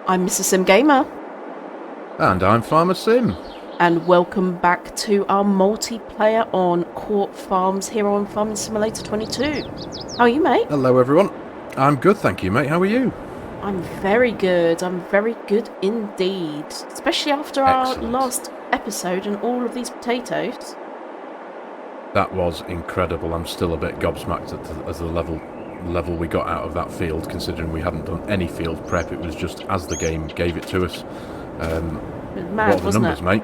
I'm Mrs. Sim Gamer, And I'm Farmer Sim. and welcome back to our multiplayer on Court Farms here on Farming Simulator 22. How are you, mate? Hello, everyone. I'm good, thank you, mate. How are you? I'm very good. I'm very good indeed. Especially after our Excellent. last episode and all of these potatoes. That was incredible. I'm still a bit gobsmacked at the level we got out of that field, considering we hadn't done any field prep. It was just as the game gave it to us. It was mad, What are the wasn't numbers, it? mate?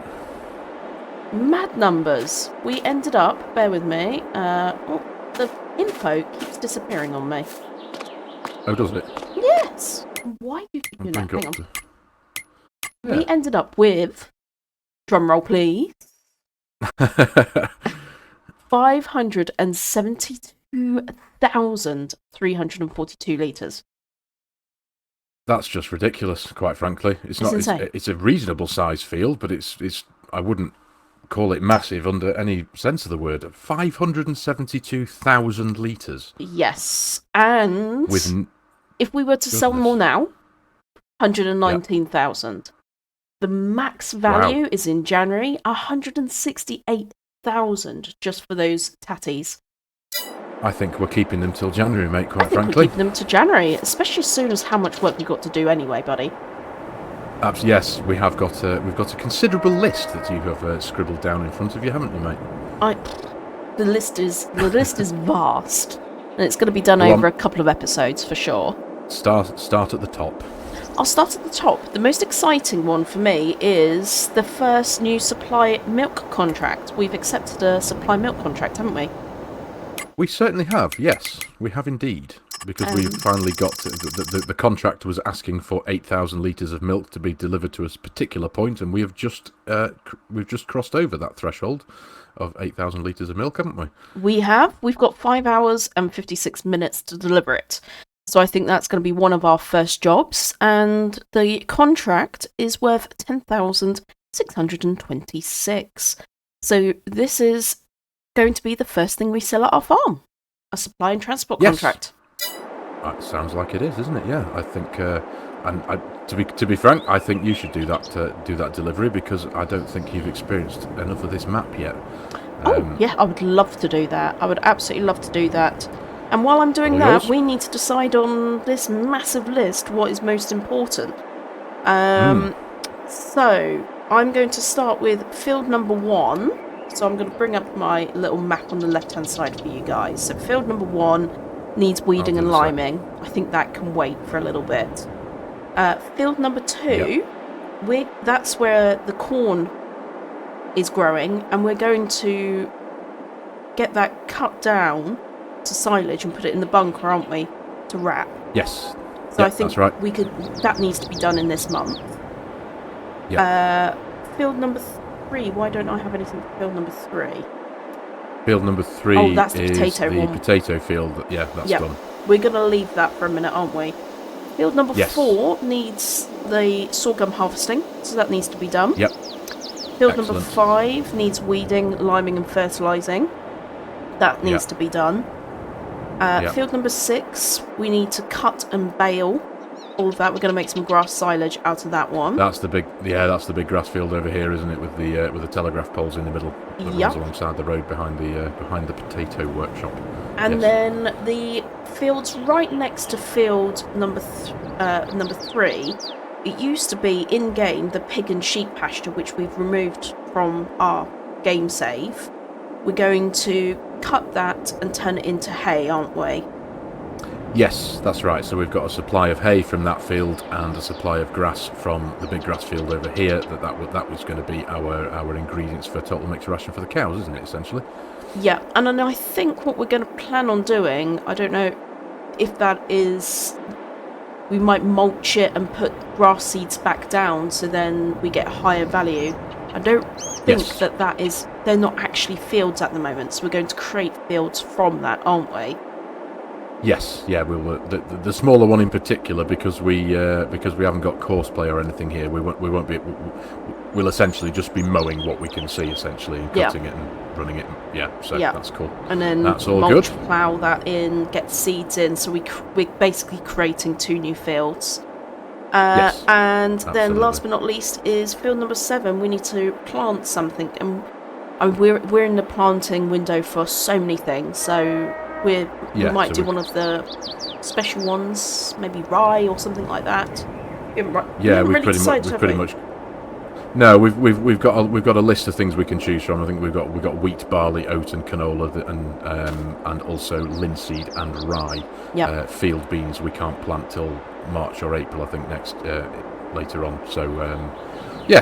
Mad numbers. We ended up, bear with me, the info keeps disappearing on me. Oh, doesn't it? Yes! Why do you keep doing that? Hang on. Yeah. We ended up with, drum roll please, 572,342 litres. That's just ridiculous, quite frankly. It's not. Insane. It's a reasonable size field, but it's. I wouldn't call it massive under any sense of the word. 572,000 litres. Yes, and if we were to sell more now, 119,000. The max value is in January, 168,000 just for those tatties. I think we're keeping them till January, mate, quite I think frankly. we're keeping them to January, especially as soon as how much work we've got to do anyway, buddy. Yes, we've got a considerable list that you have scribbled down in front of you, haven't you, mate? The list is vast, and it's going to be done over a couple of episodes for sure. Start at the top. I'll start at the top. The most exciting one for me is the first new supply milk contract. We've accepted a supply milk contract, haven't we? We certainly have, yes. We have indeed. Because we've finally got... The contract was asking for 8,000 litres of milk to be delivered to a particular point, and we have we've just crossed over that threshold of 8,000 litres of milk, haven't we? We have. We've got 5 hours and 56 minutes to deliver it. So I think that's going to be one of our first jobs, and the contract is worth 10,626. So this is going to be the first thing we sell at our farm, a supply and transport contract. That sounds like it is, isn't it? Yeah, I think, to be frank, I think you should do that delivery, because I don't think you've experienced enough of this map yet. Yeah, I would love to do that. I would absolutely love to do that. And while I'm doing that, we need to decide on this massive list what is most important. So I'm going to start with field number 1. So I'm going to bring up my little map on the left-hand side for you guys. So field number 1 needs weeding and liming. I think that can wait for a little bit. Field number 2, that's where the corn is growing, and we're going to get that cut down to silage and put it in the bunker, aren't we, to wrap? Yes. So I think that's right. that needs to be done in this month. Yeah. Field number 3. Why don't I have anything for field number 3? Field number 3 that's the is potato the one. potato field. Yeah, that's done. We're going to leave that for a minute, aren't we? Field number 4 needs the sorghum harvesting, so that needs to be done. Yep. Field number 5 needs weeding, liming and fertilising. That needs to be done. Field number 6, we need to cut and bale all of that. We're going to make some grass silage out of that one. That's the big grass field over here, isn't it? With the telegraph poles in the middle that runs alongside the road behind the potato workshop. And then the fields right next to field number 3. It used to be in game the pig and sheep pasture, which we've removed from our game save. We're going to cut that and turn it into hay, aren't we? Yes, that's right. So we've got a supply of hay from that field and a supply of grass from the big grass field over here. That was going to be our ingredients for total mixed ration for the cows, isn't it, essentially? Yeah, and then I think what we're going to plan on doing, I don't know if that is, we might mulch it and put grass seeds back down so then we get higher value. I don't think that is, they're not actually fields at the moment, so we're going to create fields from that, aren't we? Yes, yeah, we'll the smaller one in particular, because we haven't got courseplay or anything here. We'll essentially just be mowing what we can see, essentially, and cutting it and running it. That's cool. And then that's all mulch, good. plough that in, get seeds in. So we're basically creating 2 new fields. Yes, And then absolutely. last but not least is field number 7. We need to plant something, and we're in the planting window for so many things. So we might so do one of the special ones, maybe rye or something like that. We haven't really decided, have we? No, we've got a list of things we can choose from. I think we've got wheat, barley, oat, and canola, and also linseed and rye. Yep. Field beans we can't plant till March or April, I think, next later on. So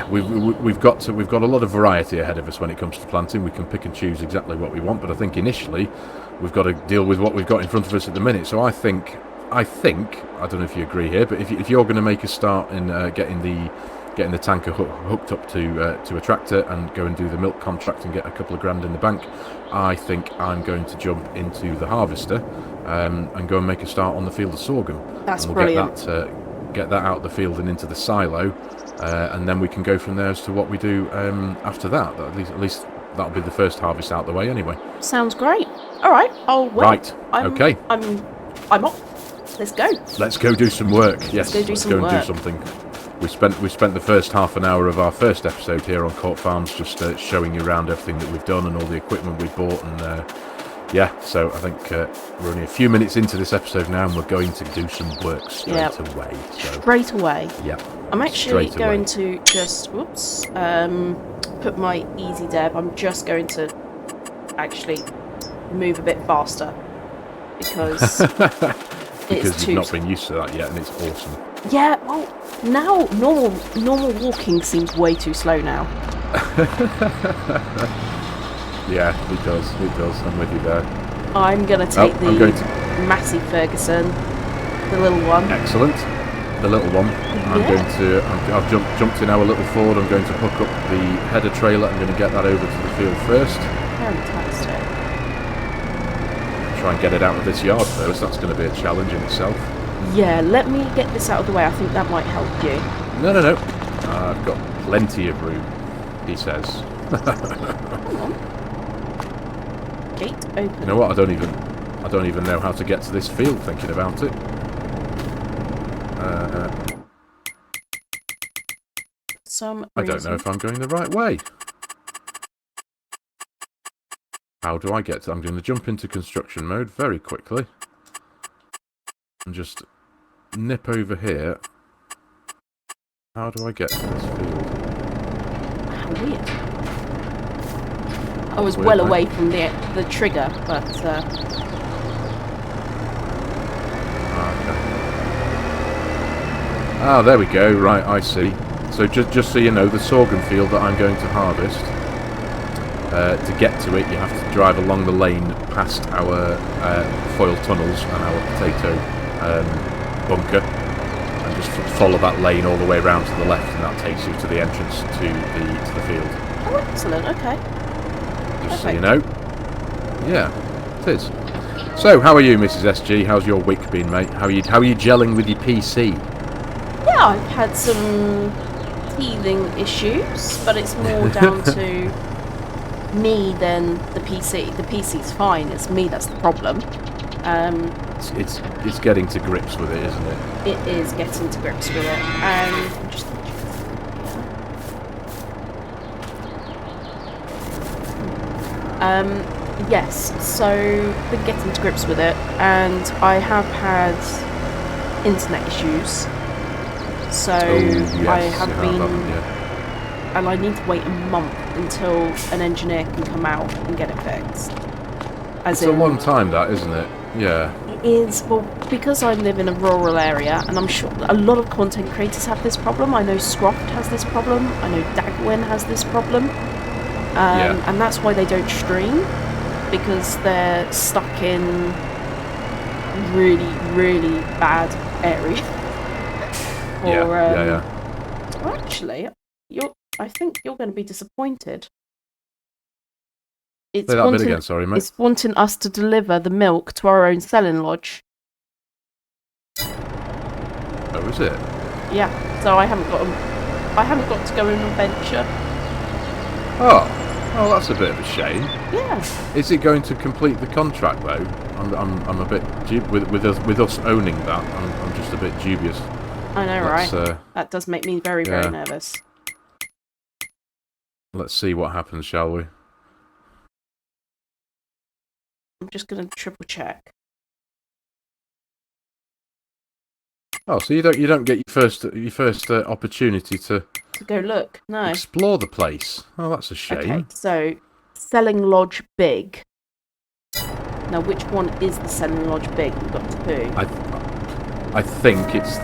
we've got a lot of variety ahead of us when it comes to planting. We can pick and choose exactly what we want, but I think initially we've got to deal with what we've got in front of us at the minute. So I think I don't know if you agree here, but if you're going to make a start in getting the tanker hooked up to a tractor and go and do the milk contract and get a couple of grand in the bank, I think I'm going to jump into the harvester and go and make a start on the field of sorghum. That's and we'll brilliant. Get that out of the field and into the silo, and then we can go from there as to what we do after that. At least that'll be the first harvest out the way anyway. Sounds great. All right. Oh, well, right. Okay. I'm off. Let's go. Let's go do some work. Yes. Let's go and do something. We spent the first half an hour of our first episode here on Court Farms just showing you around everything that we've done and all the equipment we've bought, and so I think we're only a few minutes into this episode now, and we're going to do some work straight away. Straight away. Yeah. I'm actually going to just put my easy deb. I'm just going to actually move a bit faster because because you've not been used to that yet, and it's awesome. Yeah, well, now normal walking seems way too slow now. Yeah, it does. I'm with you there. I'm going to take the Massey Ferguson, the little one. Excellent. The little one. I've jumped in our little Ford. I'm going to hook up the header trailer. I'm going to get that over to the field first. Fantastic. Try and get it out of this yard first. That's going to be a challenge in itself. Yeah, let me get this out of the way. I think that might help you. No. I've got plenty of room, he says. Come on. Gate open. You know what? I don't even know how to get to this field thinking about it. I don't know if I'm going the right way. How do I get to... I'm going to jump into construction mode very quickly. And just nip over here. How do I get to this field? How weird. I was well away from the trigger, but... Ah, there we go. Right, I see. So just so you know, the sorghum field that I'm going to harvest, to get to it, you have to drive along the lane past our foil tunnels and our potato bunker, and just follow that lane all the way around to the left, and that takes you to the entrance to the field. Oh, excellent. Okay. Just so you know. Yeah, it is. So, how are you, Mrs. SG? How's your week been, mate? How are you gelling with your PC? Yeah, I've had some teething issues, but it's more down to me than the PC. The PC's fine. It's me that's the problem. It's getting to grips with it, isn't it? It is getting to grips with it, and I'm just yes, so been getting to grips with it, and I have had internet issues. So I have been, and I need to wait a month until an engineer can come out and get it fixed. It's a long time, that, isn't it? Yeah. It is. Well, because I live in a rural area, and I'm sure a lot of content creators have this problem. I know Scroft has this problem. I know Dagwin has this problem. And that's why they don't stream, because they're stuck in really, really bad area. Well, actually, I think you're going to be disappointed. Say that bit again, sorry, mate. It's wanting us to deliver the milk to our own selling lodge. Oh, is it? Yeah. So I haven't got to go on an adventure. Oh, that's a bit of a shame. Yeah. Is it going to complete the contract though? I'm a bit with us owning that. I'm just a bit dubious. I know, Let's, right? That does make me very, very nervous. Let's see what happens, shall we? I'm just going to triple check. Oh, so you don't get your first opportunity to go look. No. Explore the place. Oh, that's a shame. Okay, so selling lodge big. Now, which one is the selling lodge big? We've got two. I think it's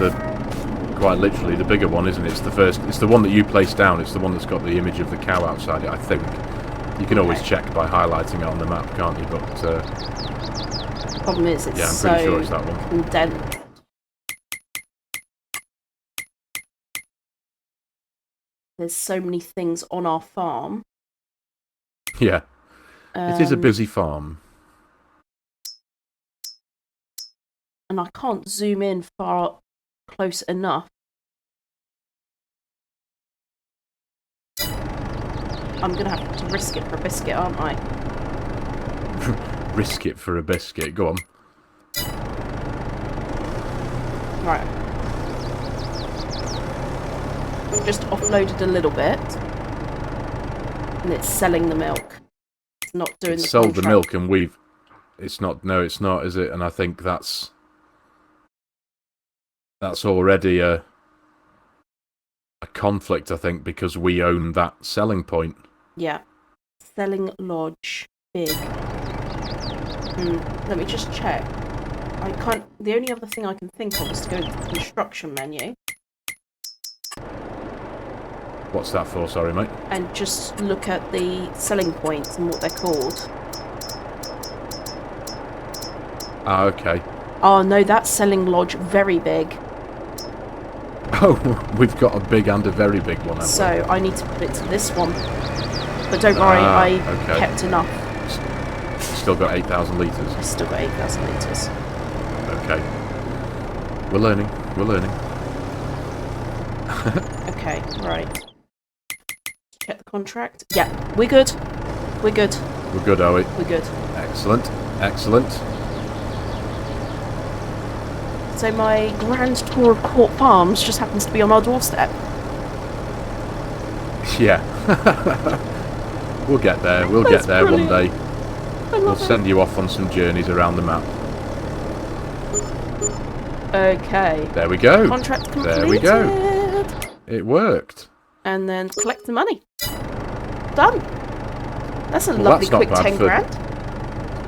quite literally the bigger one, isn't it? It's the first. It's the one that you place down. It's the one that's got the image of the cow outside it. I think. You can always check by highlighting it on the map, can't you? But the problem is, it's I'm pretty sure it's that one. Condensed. There's so many things on our farm. Yeah, it is a busy farm. And I can't zoom in far close enough. I'm going to have to risk it for a biscuit, aren't I? Risk it for a biscuit. Go on. Right. I've just offloaded a little bit. And it's selling the milk. It's not doing the sold contract. The milk and we've... It's not... No, it's not, is it? And I think that's already a conflict, I think, because we own that selling point. Yeah. Selling lodge big. Let me just check. The only other thing I can think of is to go to the construction menu. What's that for? Sorry, mate. And just look at the selling points and what they're called. Ah, okay. Oh no, that's selling lodge very big. Oh, we've got a big and a very big one, haven't we? So I need to put it to this one. But don't worry, I kept enough. Still got 8,000 litres. I still got 8,000 litres. Okay. We're learning. We're learning. Okay, right. Check the contract. Yeah, we're good. We're good. We're good, are we? We're good. Excellent. Excellent. So my grand tour of Court Farms just happens to be on our doorstep. Yeah. We'll get there. We'll get there brilliant. One day. We'll send you off on some journeys around the map. Okay. There we go. Contract completed. There we go. It worked. And then collect the money. Done. That's a lovely quick 10 grand.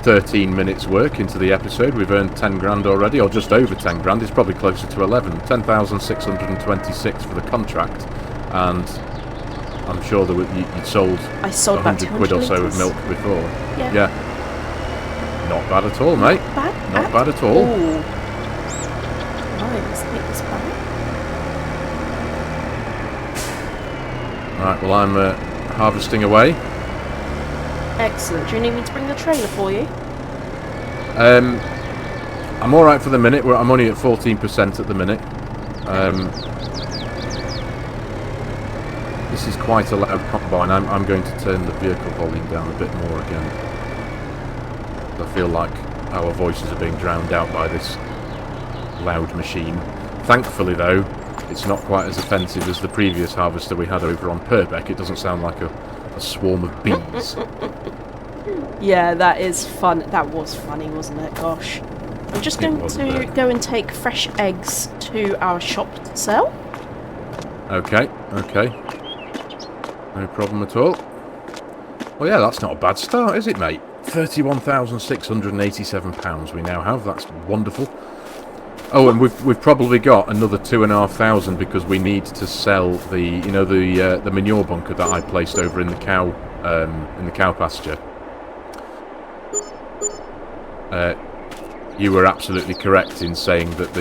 13 minutes work into the episode. We've earned 10 grand already, or just over 10 grand. It's probably closer to 11. 10,626 for the contract. And I'm sure that you'd sold, I sold 100 quid or so of milk before. Yeah. Not bad at all, mate. Not bad at all. Ooh. Right, let's take this back. Right, well, I'm harvesting away. Excellent. Do you need me to bring the trailer for you? I'm alright for the minute. I'm only at 14% at the minute. This is quite a loud combine. I'm going to turn the vehicle volume down a bit more again. I feel like our voices are being drowned out by this loud machine. Thankfully, though, it's not quite as offensive as the previous harvester we had over on Purbeck. It doesn't sound like a swarm of bees. Yeah, that is fun. That was funny, wasn't it? Gosh. I'm just going to go and take fresh eggs to our shop to sell. Okay, okay. No problem at all. Well, yeah, that's not a bad start, is it, mate? £31,687 we now have. That's wonderful. Oh, and we've probably got another 2,500 because we need to sell the the manure bunker that I placed over in the cow pasture. You were absolutely correct in saying that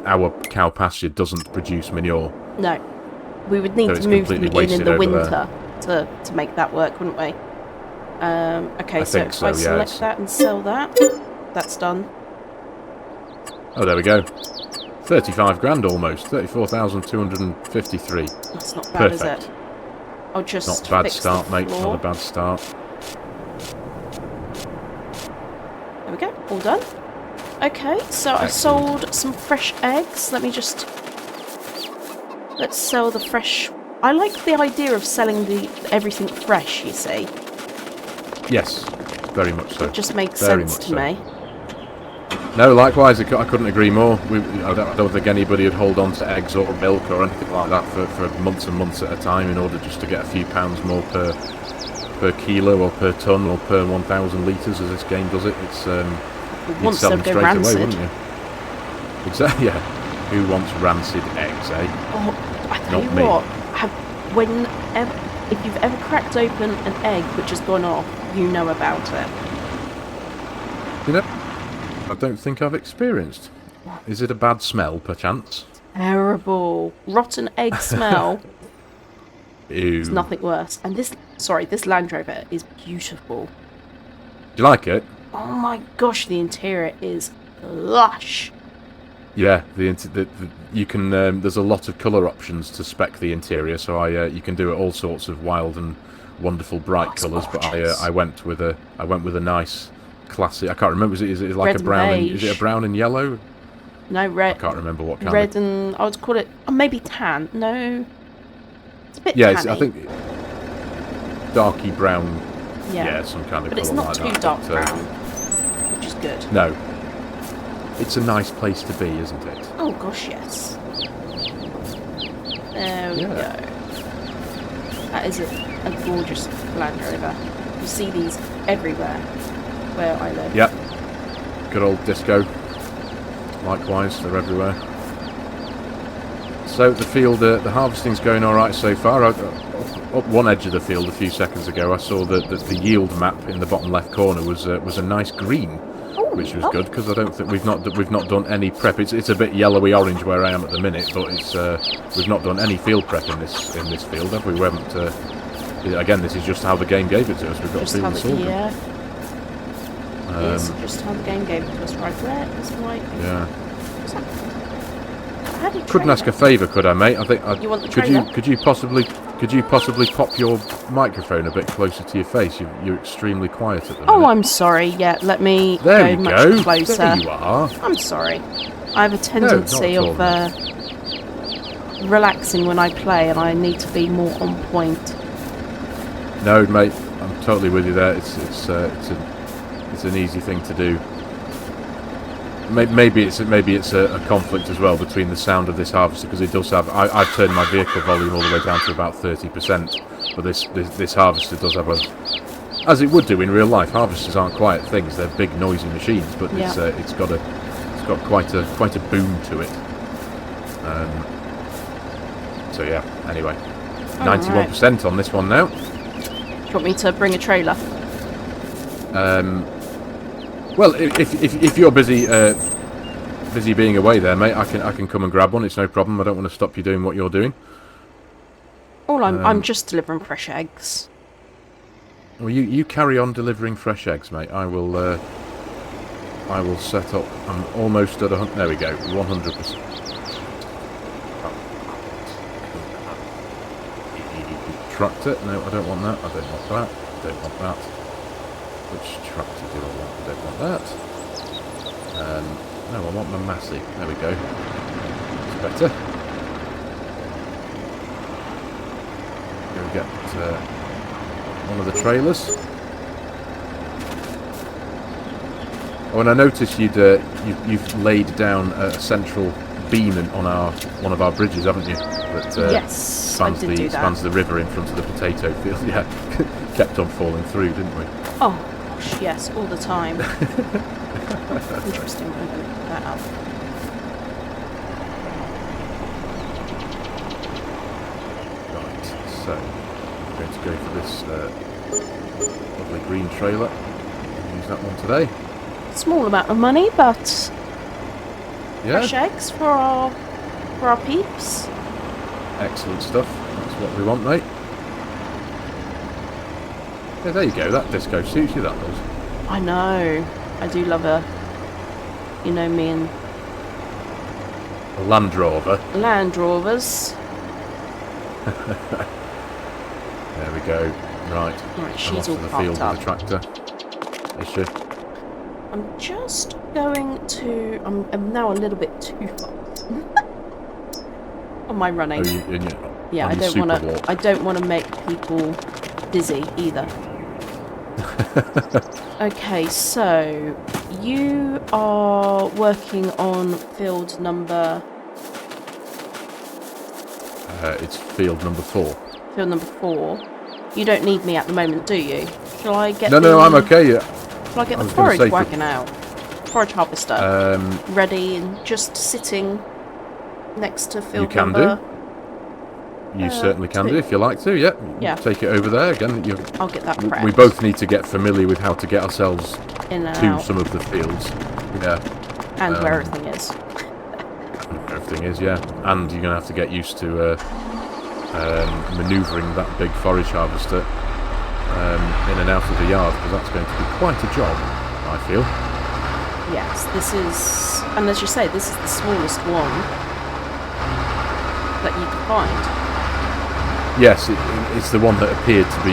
our cow pasture doesn't produce manure. No, we would need to move them in the winter to make that work, wouldn't we? Okay, so if I select that and sell that, that's done. Oh, there we go. 35 grand almost. 34,253. That's not bad, is it? I'll just not a bad start, mate. Not a bad start. There we go. All done. Okay, so I Excellent. sold some fresh eggs. Let's sell the fresh. I like the idea of selling everything fresh, you see. Yes, very much so. It just makes Very sense much to so. me. No, likewise, I couldn't agree more. I don't think anybody would hold on to eggs or milk or anything like that for months and months at a time in order just to get a few pounds more per kilo or per ton or per 1,000 litres as this game does it. It's you'd Once sell they'll them go straight rancid. away, wouldn't you? Exactly. Yeah. Who wants rancid eggs, eh? Oh, I tell Not you me. what. If you've ever cracked open an egg which has gone off, you know about it. You know, I don't think I've experienced. Is it a bad smell, perchance? Terrible. Rotten egg smell. There's Ew. nothing worse. And this Land Rover is beautiful. Do you like it? Oh my gosh, the interior is lush. Yeah, you can. There's a lot of colour options to spec the interior, so you can do all sorts of wild and wonderful bright It's colours. But gorgeous. I went with a nice classic. I can't remember. Is it like Red a and brown? And, is it a beige. brown and yellow? No, I red. can't remember what kind. Red and I would call it maybe tan. No, it's a bit Yeah, tanny. I think darky brown. Yeah. Yeah, some kind of But it's colour not like too that. dark brown, which is good. No, it's a nice place to be, isn't it? Oh gosh, yes. There we go. That is a gorgeous Land Rover. You see these everywhere where I live. Yep. Good old disco. Likewise, they're everywhere. So the field, the harvesting's going all right so far. Up one edge of the field a few seconds ago, I saw that the yield map in the bottom left corner was a nice green, which was good because I don't think we've not done any prep. It's a bit yellowy orange where I am at the minute, but we've not done any field prep in this field, have we? We haven't. Again, this is just how the game gave it to us. We've got Just to how field the sorghum. yeah. It's just how the game gave it to us. Right, where is my? Yeah. What's that? I had a Couldn't ask a favour, could I, mate? I think. You want the could trailer? Could you possibly pop your microphone a bit closer to your face? You're extremely quiet at the minute. Oh, I'm sorry. Yeah, let me There go we much go. closer. There you are. I'm sorry. I have a tendency not at of relaxing when I play, and I need to be more on point. No, mate. I'm totally with you there. It's an easy thing to do. Maybe it's a conflict as well between the sound of this harvester, because it does have. I've turned my vehicle volume all the way down to about 30%, but this harvester does have as it would do in real life. Harvesters aren't quiet things; they're big, noisy machines. But Yeah. it's got quite a boom to it. So yeah. Anyway, 91% on this one now. Do you want me to bring a trailer? Well, if you're busy being away there, mate, I can come and grab one. It's no problem. I don't want to stop you doing what you're doing. I'm just delivering fresh eggs. Well, you carry on delivering fresh eggs, mate. I will set up. I'm almost at 100. There we go. 100%. Tractor? No, I don't want that. I don't want that. I don't want that. Which tractor do I want? I don't want that. No, I want my Massey. There we go. It's better. Go get one of the trailers. Oh, and I noticed you've laid down a central beam on one of our bridges, haven't you? That Yes, I did do that. spans the river in front of the potato field. Yeah, kept on falling through, didn't we? Oh gosh, yes, all the time. Interesting. I'm going to put that up. Right, so I'm going to go for this lovely green trailer. Use that one today. Small amount of money, but Yeah, fresh eggs for our peeps. excellent stuff. That's what we want, mate. Yeah, there you go. That disco suits you, that does. I know. I do love me and A Land Rover. Land Rovers. There we go. Right. Right, I'm she's off all to the parked field up. with the tractor. Is she? I'm just going to... I'm now a little bit too fast on my running. Yeah, I don't want to make people dizzy either. Okay, so you are working on field number... it's field number 4. Field number 4. You don't need me at the moment, do you? Shall I get No, I'm okay. Shall I get the forage wagon out? Forage harvester. Ready and just sitting next to field number... You certainly can do if you like to, yeah. Take it over there again. I'll get that prepped. We both need to get familiar with how to get ourselves in and to out. some of the fields. Yeah. And where everything is. Everything is, yeah. And you're going to have to get used to manoeuvring that big forage harvester in and out of the yard, because that's going to be quite a job, I feel. Yes, this is... And as you say, this is the smallest one that you can find. Yes, it's the one that appeared to be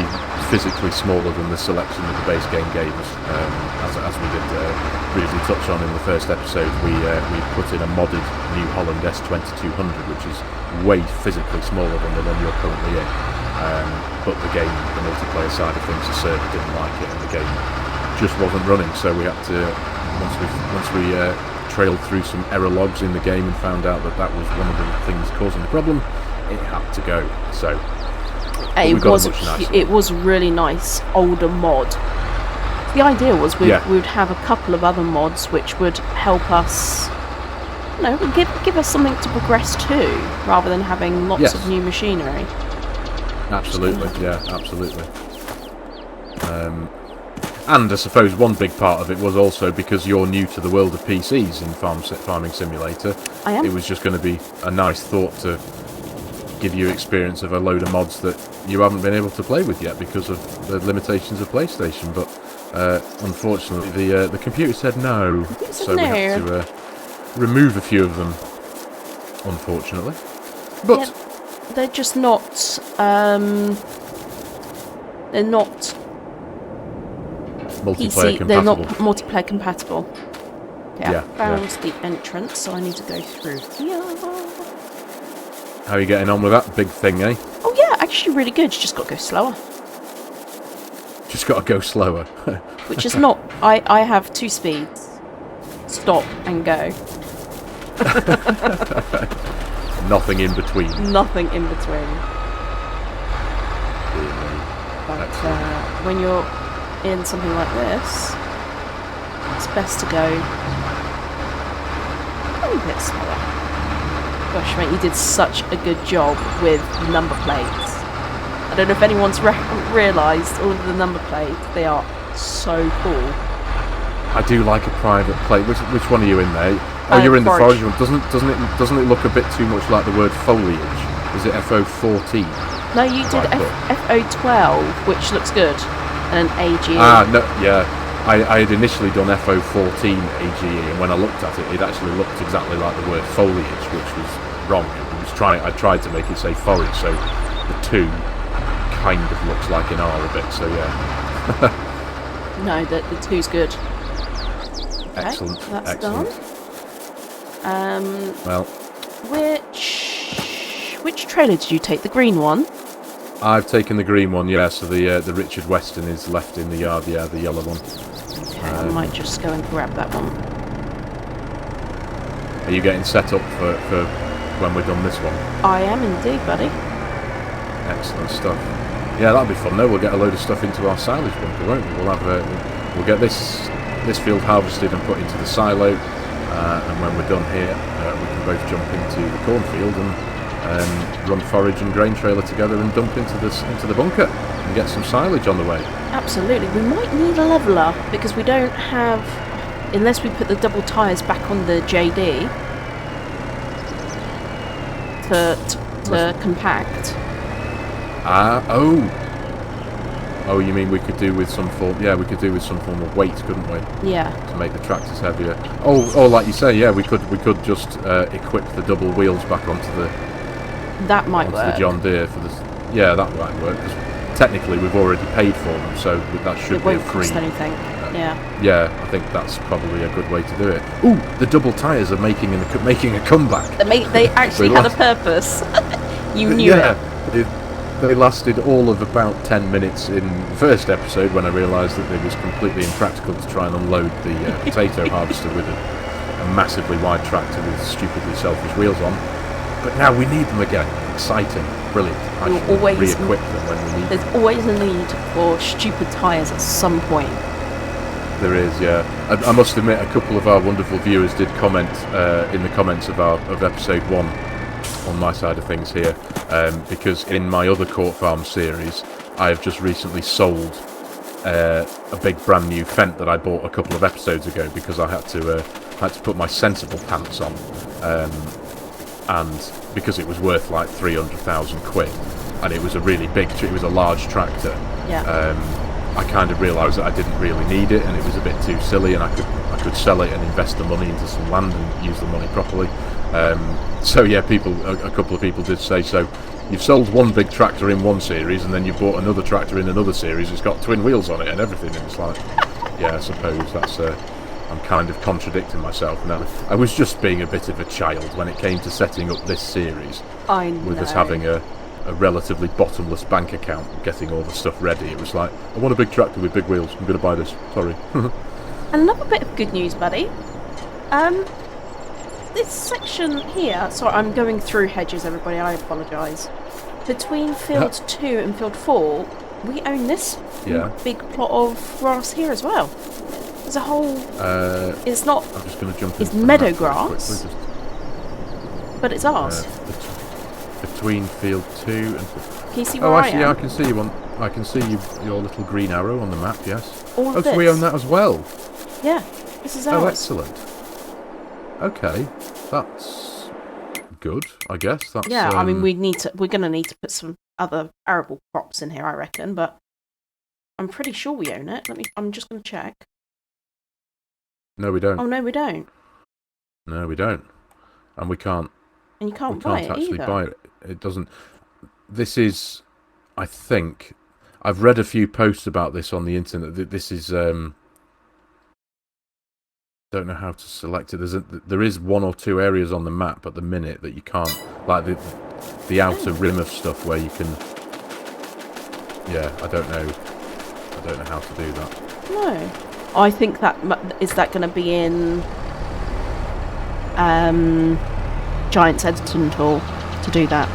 physically smaller than the selection that the base game gave us. As we did briefly touch on in the first episode, we put in a modded New Holland S2200, which is way physically smaller than the one you're currently in. But the game, the multiplayer side of things, the server didn't like it, and the game just wasn't running. So we had to, once we trailed through some error logs in the game and found out that that was one of the things causing the problem, it had to go. So it was a really nice older mod. The idea was we would have a couple of other mods which would help us, give us something to progress to, rather than having lots of new machinery. Absolutely, absolutely. And I suppose one big part of it was also because you're new to the world of PCs in Farming Simulator. I am. It was just going to be a nice thought to give you experience of a load of mods that you haven't been able to play with yet because of the limitations of PlayStation. But unfortunately, the computer said no, so we had to remove a few of them. Unfortunately, but they're just not. They're not multiplayer PC, compatible. they're not multiplayer compatible. Okay, I found the entrance, so I need to go through here. How are you getting on with that big thing, eh? Oh yeah, actually really good. You just got to go slower. Just got to go slower. Which is not... I have 2 speeds. Stop and go. Nothing in between. Nothing in between. But when you're in something like this, it's best to go a bit slower. Gosh, mate, you did such a good job with number plates. I don't know if anyone's realised all of the number plates. They are so cool. I do like a private plate. Which one are you in there? Oh, you're in the forage one. Doesn't it look a bit too much like the word foliage? Is it FO14? No, you did FO12, which looks good, and an AGE. No, yeah. I had initially done FO14 AGE, and when I looked at it, it actually looked exactly like the word foliage, which was wrong. I tried to make it say forage, so the 2 kind of looks like an R a bit. So yeah. No, the 2's good. Okay, excellent. That's excellent. done. Well, which trailer did you take? The green one? I've taken the green one, yeah. So the Richard Weston is left in the yard, yeah, the yellow one. Okay, I might just go and grab that one. Are you getting set up for when we're done this one? I am indeed, buddy. Excellent stuff. Yeah, that'll be fun though. We'll get a load of stuff into our silage bunker, won't we? We'll get this field harvested and put into the silo, and when we're done here, we can both jump into the cornfield and run forage and grain trailer together and dump into the bunker and get some silage on the way. Absolutely. We might need a leveller because we don't have, unless we put the double tyres back on the JD to compact. Oh, you mean we could do with some form? Yeah, we could do with some form of weight, couldn't we? Yeah. To make the tractors heavier. Oh, like you say, yeah, we could just equip the double wheels back onto the. That might work. The John Deere for this. Yeah, that might work. Because technically, we've already paid for them, so that should be a free. It won't cost anything. Yeah, I think that's probably a good way to do it. Ooh, the double tyres are making a comeback. They actually had a purpose. You knew it. They lasted all of about 10 minutes in the first episode when I realised that it was completely impractical to try and unload the potato harvester with a massively wide tractor with stupidly selfish wheels on. But now we need them again. Exciting. Brilliant. I should re-equip them when we need them. There's always a need for stupid tyres at some point. There is, yeah. I must admit, a couple of our wonderful viewers did comment in the comments of episode 1 on my side of things here, because in my other Court Farm series, I have just recently sold a big brand new Fent that I bought a couple of episodes ago because I had to put my sensible pants on, and because it was worth like 300,000 quid, and it was a really big, it was a large tractor. Yeah. I kind of realised that I didn't really need it, and it was a bit too silly, and I could sell it and invest the money into some land and use the money properly. So yeah, a couple of people did say, so you've sold one big tractor in one series, and then you bought another tractor in another series. It's got twin wheels on it and everything, and it's like, yeah, I suppose that's I'm kind of contradicting myself now. I was just being a bit of a child when it came to setting up this series. I know. With us having a relatively bottomless bank account, getting all the stuff ready. It was like, I want a big tractor with big wheels. I'm going to buy this. Sorry. Another bit of good news, buddy. This section here, sorry, I'm going through hedges, everybody, I apologise. Between field 2 and field 4, we own this big plot of grass here as well. There's a whole... it's not... I'm just going to jump it's meadow grass, but it's ours. Between field 2 and... Can you see where I am? Yeah, I can see you on... I can see your little green arrow on the map, yes. All of so we own that as well? Yeah, this is ours. Oh, excellent. Okay, that's good, I guess. That's, yeah, I mean, we're going to need to put some other arable crops in here, I reckon, but I'm pretty sure we own it. I'm just going to check. No, we don't. Oh, no, we don't. No, we don't. And we can't... And you can't buy it actually either. buy it. It doesn't... This is... I think... I've read a few posts about this on the internet. This is... don't know how to select it. There is one or two areas on the map at the minute that you can't... Like the outer rim of stuff where you can... Yeah, I don't know. I don't know how to do that. No. I think that... Is that going to be in... Giant's editing tool to do that?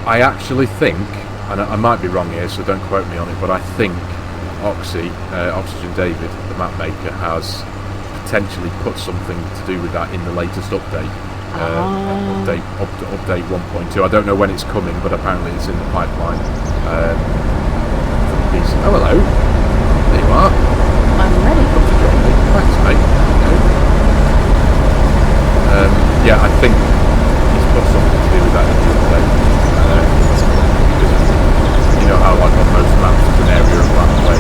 I actually think, and I might be wrong here, so don't quote me on it, but I think Oxygen David, the map maker, has potentially put something to do with that in the latest update. Update 1.2. I don't know when it's coming, but apparently it's in the pipeline. Oh, hello. There you are. I'm ready. Thanks, mate. Yeah, I think he's got something to do with that in the update. Because you know how, like on most maps, there's an area of that way.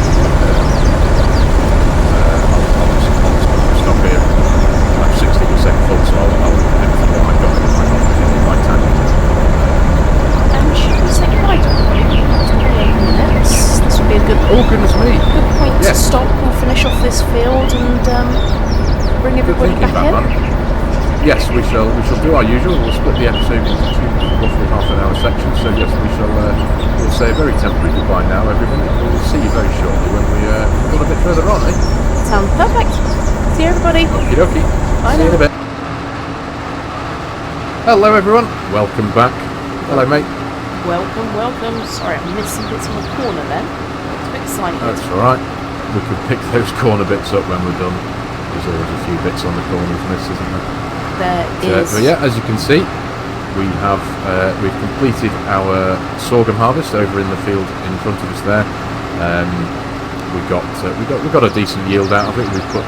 I'll stop here. I'm 60% full, so I'll everything that I've got in my tank. Should we say goodbye to everybody? This would be a good... Oh, goodness me. Good point to stop. We'll finish off this field and bring everybody back in. Yes, we shall do our usual. We'll split the episode into two roughly half-an-hour sections. So yes, we'll say a very temporary goodbye now, everyone. We'll see you very shortly when we got a bit further on, eh? Sounds perfect. See you, everybody. Okie dokie. Bye See you in now. a bit. Hello, everyone. Welcome back. Hello, mate. Welcome. Sorry, I missed some bits in the corner then. It's a bit exciting. That's all right. We can pick those corner bits up when we're done. There's always a few bits on the corners missed, isn't there? There is. But yeah, as you can see, we've completed our sorghum harvest over in the field in front of us there. We got a decent yield out of it. We've put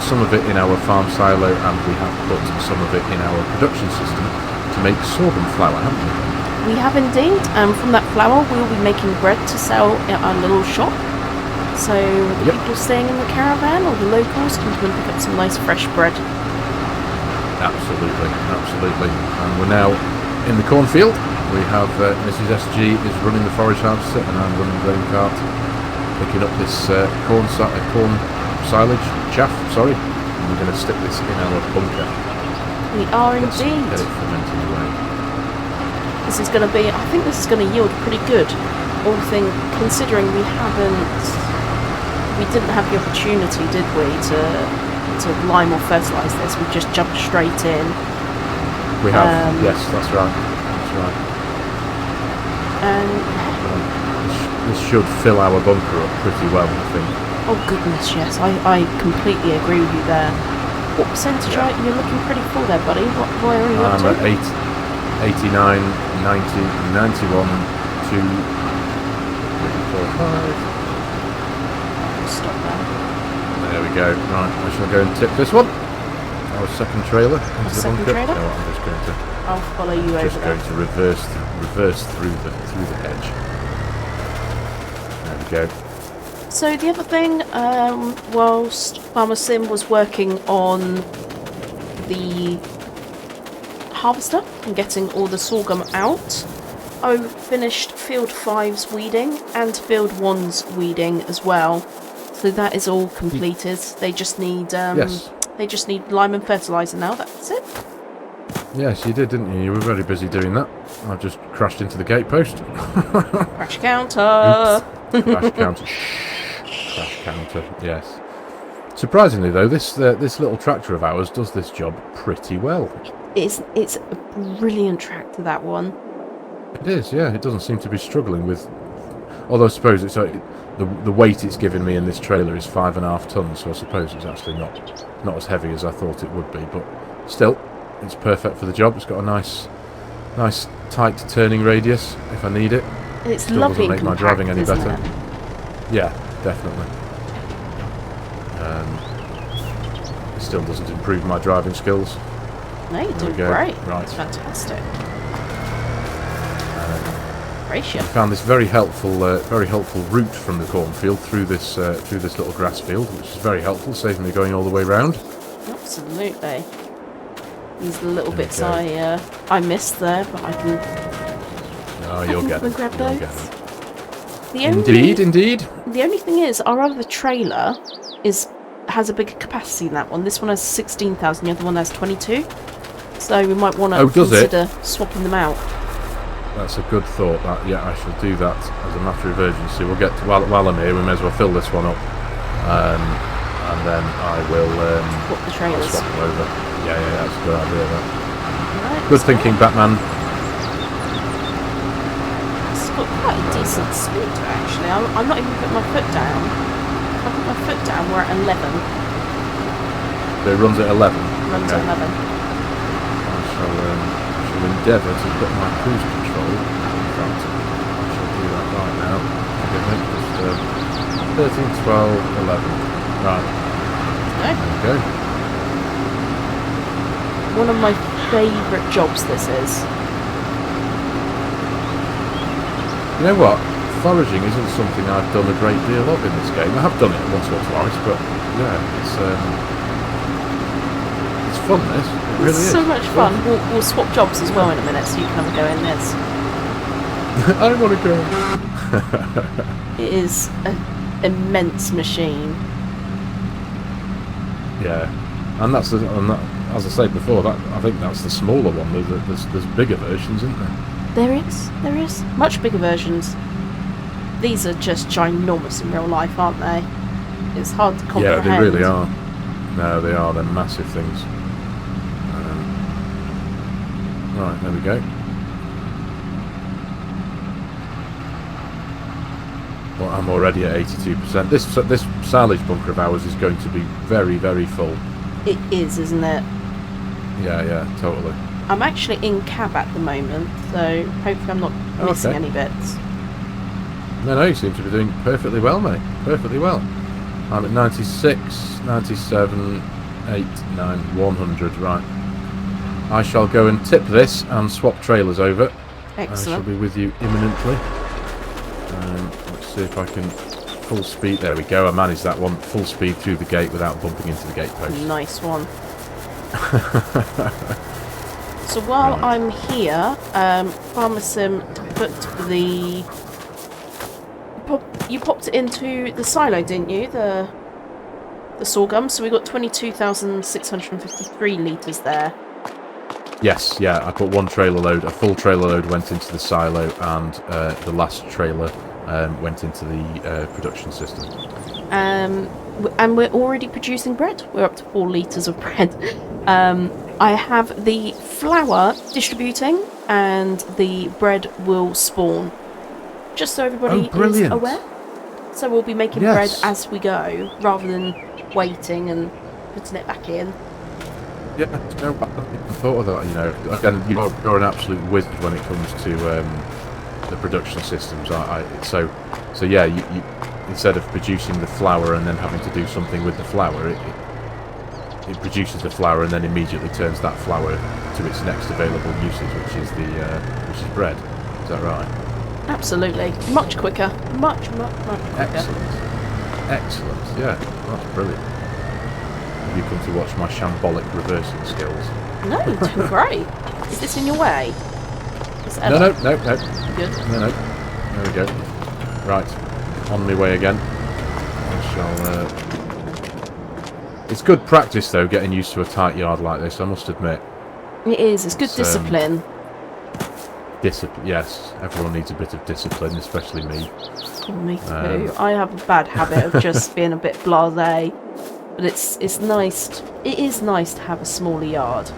some of it in our farm silo, and we have put some of it in our production system to make sorghum flour, haven't we? We have indeed. From that flour, we'll be making bread to sell at our little shop. So the people staying in the caravan or the locals can come and pick up some nice fresh bread. Absolutely. And we're now in the cornfield. We have Mrs. SG is running the forage harvester, and I'm running the grain cart. picking up this corn silage chaff. Sorry, and we're going to stick this in our bunker. We are Get indeed. it fermenting away. This is going to be, I think this is going to yield pretty good. All thing considering we didn't have the opportunity, did we, to lime or fertilise this. We just jumped straight in. We have, yes, that's right. That's right. And this should fill our bunker up pretty well, I think. oh goodness, yes, I completely agree with you there. What percentage are you looking pretty full there, buddy? Where are you up I'm to? at 89, 90, 91, 2, 3, 4, 5. Stop there. There we go. Right, I shall go and tip this one. Our second trailer into the second bunker. trailer? No, I'm just going to I'll follow you over there. reverse through the hedge. There we go. So the other thing, whilst Farmer Sim was working on the harvester and getting all the sorghum out, I finished Field 5's weeding and Field 1's weeding as well. So that is all completed. They just need Yes. they just need lime and fertiliser now. That's it. Yes, you did, didn't you? You were very busy doing that. I just crashed into the gatepost. Crash counter. Crash counter. Crash counter. Yes. Surprisingly, though, this little tractor of ours does this job pretty well. It's a brilliant tractor, that one. It is, yeah. It doesn't seem to be struggling with. Although I suppose it's the weight it's given me in this trailer is 5.5 tons, so I suppose it's actually not as heavy as I thought it would be. But still, it's perfect for the job. It's got a nice tight turning radius if I need it. It's Still lovely doesn't make and my compact, driving any isn't better. it? Yeah, definitely. It still doesn't improve my driving skills. No, you're There doing we go. great. Right. It's fantastic. Gracious. I found this very helpful route from the cornfield through this little grass field, which is very helpful, saving me going all the way round. Absolutely. These are the little There we bits go. I missed there, but I can. Oh, you'll get and it. grab You'll those. get it. The only, Indeed. The only thing is, our other trailer has a bigger capacity than that one. This one has 16,000. The other one has 22. So we might want to does it? consider swapping them out. That's a good thought. Yeah, I shall do that as a matter of urgency. We'll get to, while I'm here, we may as well fill this one up, and then I will Swap the I'll trailers. swap them over. Yeah, that's a good idea. That. Right, Good so thinking, Batman. It's got quite a decent speed to it, actually. I'm not even putting my foot down. If I put my foot down, we're at 11. So it runs at 11. Runs Okay. at 11. I shall endeavour to put my cruise control. In fact, I shall do that right now. Forgive me. Just 13, 12, 11. Right. Okay. There we go. One of my favourite jobs this is. You know what? Foraging isn't something I've done a great deal of in this game. I have done it once or twice, but yeah, it's fun. This it really It's is. so much fun. We'll swap jobs as well in a minute, so you can have a go in this. I want to go. It is an immense machine. Yeah, and as I said before, I think that's the smaller one. There's bigger versions, isn't there? There is. Much bigger versions. These are just ginormous in real life, aren't they? It's hard to comprehend. Yeah, they really are. No, they are. They're massive things. Right, there we go. Well, I'm already at 82%. This silage bunker of ours is going to be very, very full. It is, isn't it? Yeah, totally. I'm actually in cab at the moment, so hopefully I'm not missing Okay. any bits. No, you seem to be doing perfectly well, mate. Perfectly well. I'm at 96, 97, 8, 9, 100. Right. I shall go and tip this and swap trailers over. I shall Excellent. be with you imminently. Let's see if I can full speed. There we go. I managed that one. Full speed through the gate without bumping into the gate post. Nice one. So while Right. I'm here, Farmer Sim put you popped it into the silo, didn't you? The sorghum. So we got 22,653 litres there. Yes, yeah. I put one trailer load. A full trailer load went into the silo, and the last trailer went into the production system. And we're already producing bread. We're up to 4 litres of bread. I have the flour distributing, and the bread will spawn. Just so everybody is aware. So we'll be making bread as we go, rather than waiting and putting it back in. Yeah, no, I thought of that. You know, again, you're an absolute wizard when it comes to the production systems. So yeah, you instead of producing the flour and then having to do something with the flour, it produces the flour and then immediately turns that flour to its next available usage, which is bread. Is that right? Absolutely, much quicker, much quicker. Excellent. Yeah, that's brilliant. Have you come to watch my shambolic reversing skills? No, you're doing great. Is this in your way? No. Good. No. There we go. Right, on my way again. I shall. It's good practice though, getting used to a tight yard like this. I must admit. It is. It's good discipline. Discipline. Yes, everyone needs a bit of discipline, especially me. Oh, me too. I have a bad habit of just being a bit blasé. But it's nice. It is nice to have a smaller yard.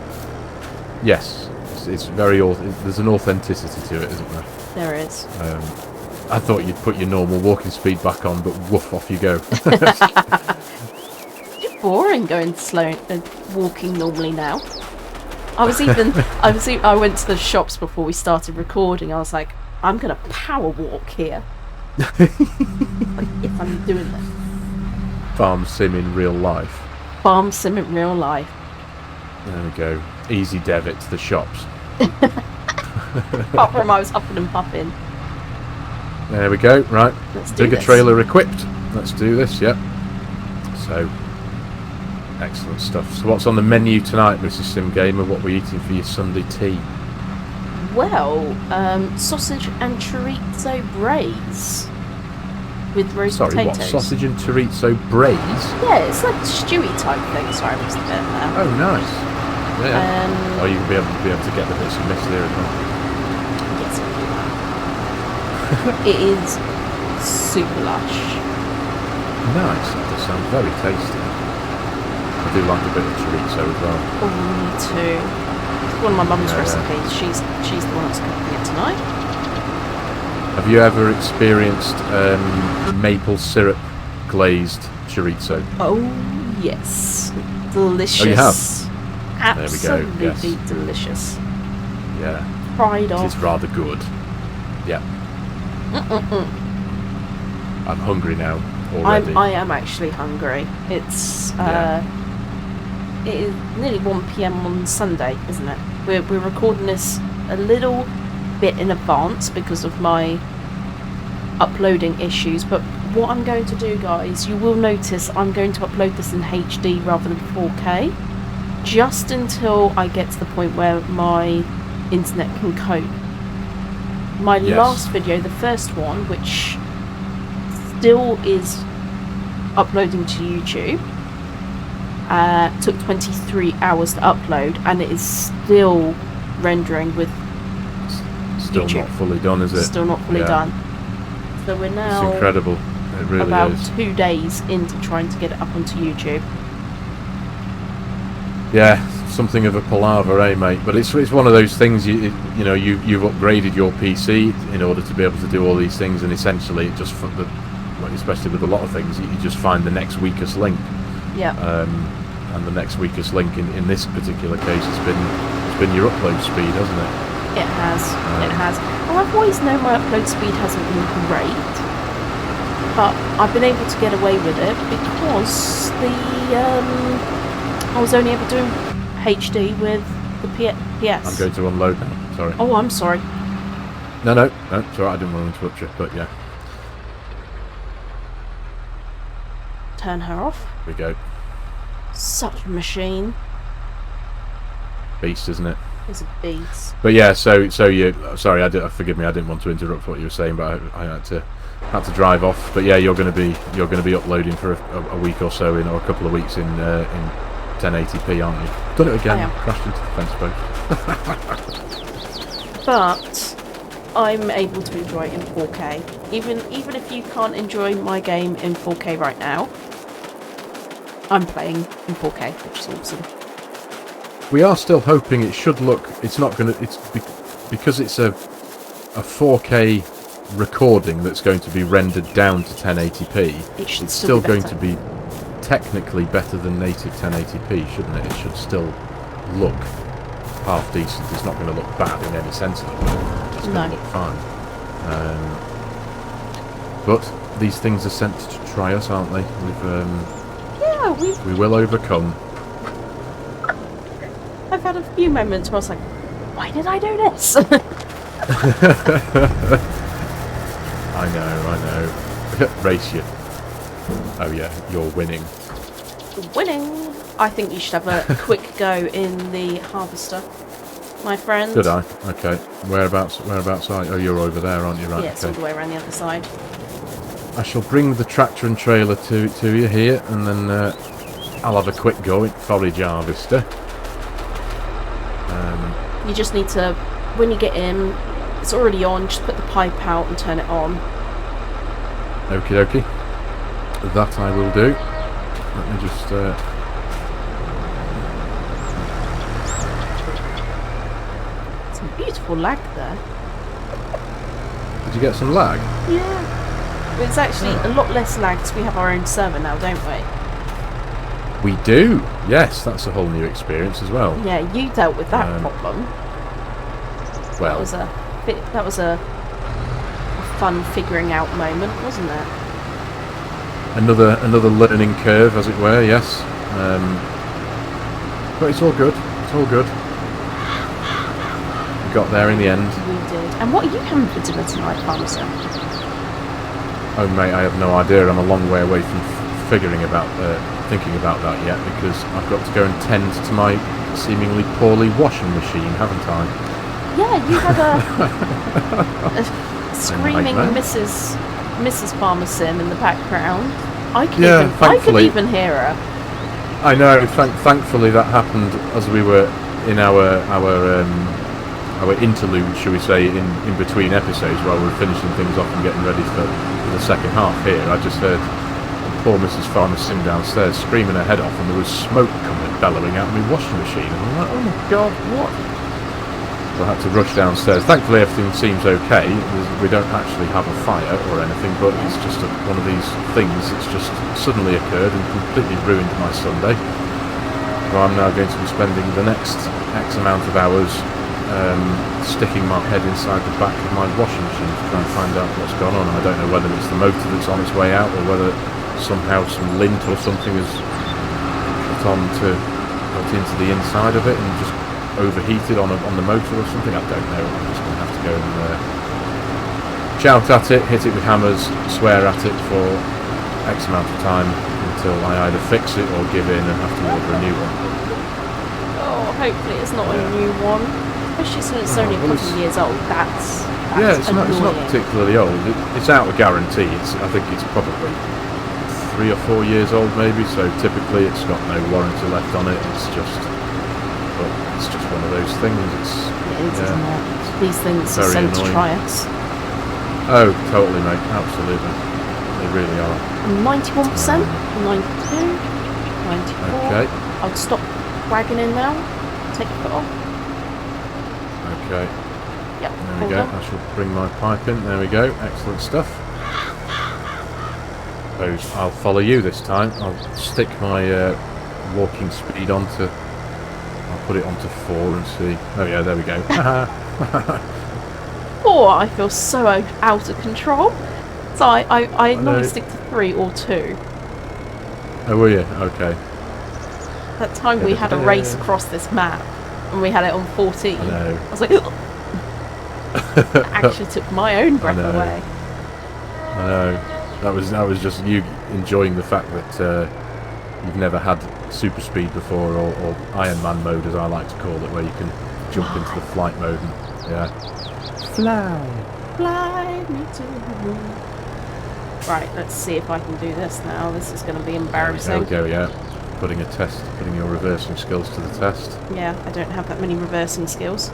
Yes, it's very. There's an authenticity to it, isn't there? There is. I thought you'd put your normal walking speed back on, but woof, off you go. It's boring going slow walking normally now. I went to the shops before we started recording. I was like, I'm gonna power walk here. If I'm doing this. Farm sim in real life. Farm sim in real life. There we go. Easy dev it to the shops. Apart from I was huffing and puffing. There we go. Right. Let's do Bigger this. trailer equipped. Let's do this. Yep. So, excellent stuff. So, what's on the menu tonight, Mrs. Sim Gamer? What we're eating for your Sunday tea? Well, sausage and chorizo braise with roast potatoes. What? Sausage and chorizo braise? Yeah, it's like a stewy type thing. Sorry, I missed a bit there. Oh, nice. Yeah. You'll be able to get the bits you missed there as well. Yes, I'll do that. It is super lush. Nice. That does sound very tasty. I do like a bit of chorizo as well. Oh, me too. It's one of my mum's recipes. She's the one that's cooking it tonight. Have you ever experienced maple syrup glazed chorizo? Oh, yes. Delicious. Oh, you have? Absolutely there we go. Yes. Delicious. Yeah. Fried off. It is rather good. Yeah. I'm hungry now already. I am actually hungry. It's it is nearly 1 PM on Sunday, isn't it? We're recording this a little bit in advance because of my uploading issues, but what I'm going to do, guys, you will notice I'm going to upload this in HD rather than 4K, just until I get to the point where my internet can cope. My last video, the first one, which still is uploading to YouTube, took 23 hours to upload, and it is still rendering with Still YouTube. not fully done, is it? Still not fully done. So we're now it's incredible. It really about is. 2 days into trying to get it up onto YouTube. Yeah, something of a palaver, eh, mate? But it's one of those things. You've upgraded your PC in order to be able to do all these things, and essentially, it just especially with a lot of things, you just find the next weakest link. Yeah. And the next weakest link in this particular case has been your upload speed, hasn't it? It has. It has. Well, I've always known my upload speed hasn't been great, but I've been able to get away with it because I was only able to do HD with the PS. I'm going to unload now. Sorry. Oh, I'm sorry. No, it's all right. I didn't want to interrupt you, but yeah. Turn her off. Here we go. Such a machine. Beast, isn't it? It's a beast. But yeah, so you. Sorry, forgive me. I didn't want to interrupt what you were saying, but I had to had to drive off. But yeah, you're going to be uploading for a week or so or a couple of weeks in 1080p, aren't you? Done it again. Crashed into the fence post. But I'm able to enjoy it in 4K. Even if you can't enjoy my game in 4K right now, I'm playing in 4K, which is awesome. We are still hoping it should look. It's not going to. It's because it's a 4K recording that's going to be rendered down to 1080p. It's still going to be technically better than native 1080p, shouldn't it? It should still look half decent. It's not going to look bad in any sense of the word. It's going to look fine. But these things are sent to try us, aren't they? We will overcome. I've had a few moments where I was like, why did I do this? I know. Race you. Oh yeah, you're winning. Winning! I think you should have a quick go in the harvester, my friend. Should I? Okay. Whereabouts are you? Oh, you're over there, aren't you? Right. Yeah, it's all the way around the other side. I shall bring the tractor and trailer to you here, and then I'll have a quick go at forage harvester. You just need to, when you get in, it's already on, just put the pipe out and turn it on. Okie dokie. That I will do. Let me just... Some beautiful lag there. Did you get some lag? Yeah. But it's actually a lot less lag because we have our own server now, don't we? We do. Yes, that's a whole new experience as well. Yeah, you dealt with that problem. Well, that was a fun figuring out moment, wasn't it? Another learning curve, as it were. Yes. But it's all good. It's all good. We got there in the end. We did. And what are you having for dinner tonight, Pharmacy? Oh mate, I have no idea. I'm a long way away from thinking about that yet, because I've got to go and tend to my seemingly poorly washing machine, haven't I? Yeah, you had a screaming Mrs. Pharmacin in the background. I could even hear her. I know. Thankfully, that happened as we were in our interlude, shall we say, in between episodes, while we were finishing things off and getting ready for the second half here. I just heard poor Mrs. Pharmacin downstairs screaming her head off, and there was smoke bellowing out of my washing machine. And I'm like, oh my god, what? So I had to rush downstairs. Thankfully, everything seems okay. We don't actually have a fire or anything, but it's just one of these things that's just suddenly occurred and completely ruined my Sunday. So I'm now going to be spending the next X amount of hours sticking my head inside the back of my washing machine to try and find out what's gone on. I don't know whether it's the motor that's on its way out, or whether somehow some lint or something has got into the inside of it and just overheated on the motor or something. I don't know. I'm just going to have to go and shout at it, hit it with hammers, swear at it for X amount of time until I either fix it or give in and have to order a new one. Oh, hopefully it's not a new one. Especially since it's only a couple of years old. That's it's not particularly old. It's out of guarantee. I think it's probably 3 or 4 years old maybe, so typically it's got no warranty left on it. It's just one of those things. It is, isn't it? These things are sent to try us. Oh, totally, mate. Absolutely. They really are. 91%, 92, 94. Okay. I'll stop wagging in now. Take your foot off. Okay. Yep. There we go. I shall bring my pipe in. There we go. Excellent stuff. Suppose I'll follow you this time. I'll stick my walking speed onto. I'll put it onto 4 and see. Oh yeah, there we go. 4. I feel so out of control. So I normally stick to 3 or 2. Oh, were you? Okay. That time we had a race across this map, and we had it on 14. I know. I was like, ugh. Actually took my own breath away. I know. That was just you enjoying the fact that you've never had super speed before, or Iron Man mode, as I like to call it, where you can jump into the flight mode and fly me to the moon. Right, let's see if I can do this now. This is going to be There embarrassing. we go, yeah. Putting your reversing skills to the test. Yeah, I don't have that many reversing skills.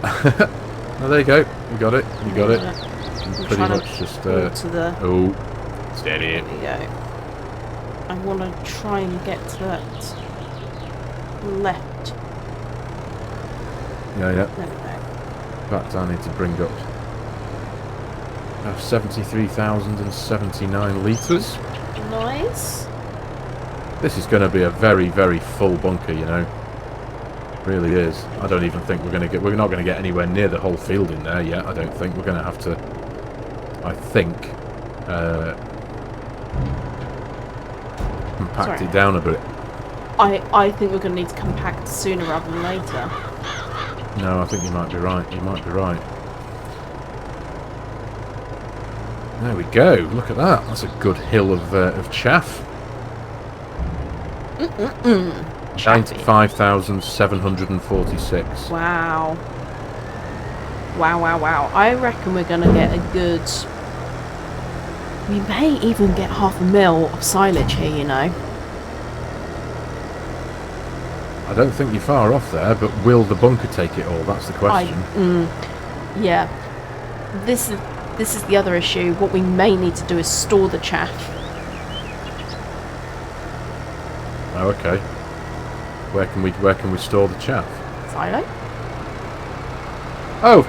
Oh, there you go. You got it. You got it. I'm Pretty trying much to just. pull to the... Oh, steady. There we go. I want to try and get to that left. Yeah, yeah. There we go. In fact, I need to bring up. I have 73,079 litres. Nice. This is going to be a very, very full bunker, you know. Really is. I don't even think we're not going to get anywhere near the whole field in there yet. I don't think we're going to have to. I think compact it down a bit. I think we're going to need to compact sooner rather than later. No, I think you might be right. You might be right. There we go. Look at that. That's a good hill of chaff. 95,746. Wow. Wow. I reckon we're going to get a good... We may even get 500,000 of silage here, you know. I don't think you're far off there, but will the bunker take it all? That's the question. Yeah. This is the other issue. What we may need to do is store the chaff. Oh, okay. Where can we store the chaff? Silo. Oh,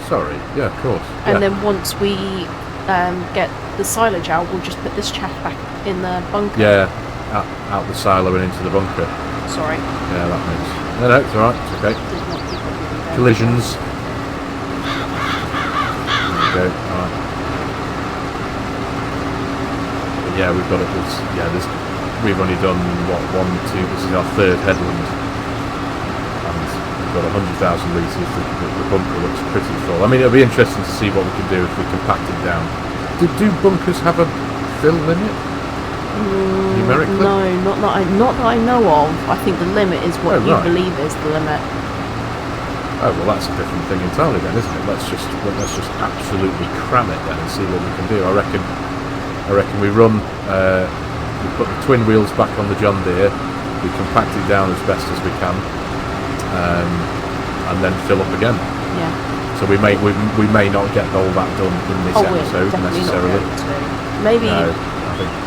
sorry. Yeah, of course. And yeah. then once we get the silage out, we'll just put this chaff back in the bunker. Yeah, out the silo and into the bunker. Sorry. Yeah, that makes... No, it's alright. It's okay. Collisions. There we go. Alright. Yeah, we've got it. We've only done, what, 1, 2... This is our third headland. And we've got 100,000 litres. The bunker looks pretty full. I mean, it'll be interesting to see what we can do if we compact it down. Do bunkers have a fill limit? Numerically? No, not that I know of. I think the limit is what you believe is the limit. Oh well, that's a different thing entirely then, isn't it? Let's just absolutely cram it then and see what we can do. I reckon we run. We put the twin wheels back on the John Deere. We compact it down as best as we can, and then fill up again. Yeah. So we may not get all that done in this episode necessarily. Maybe. No.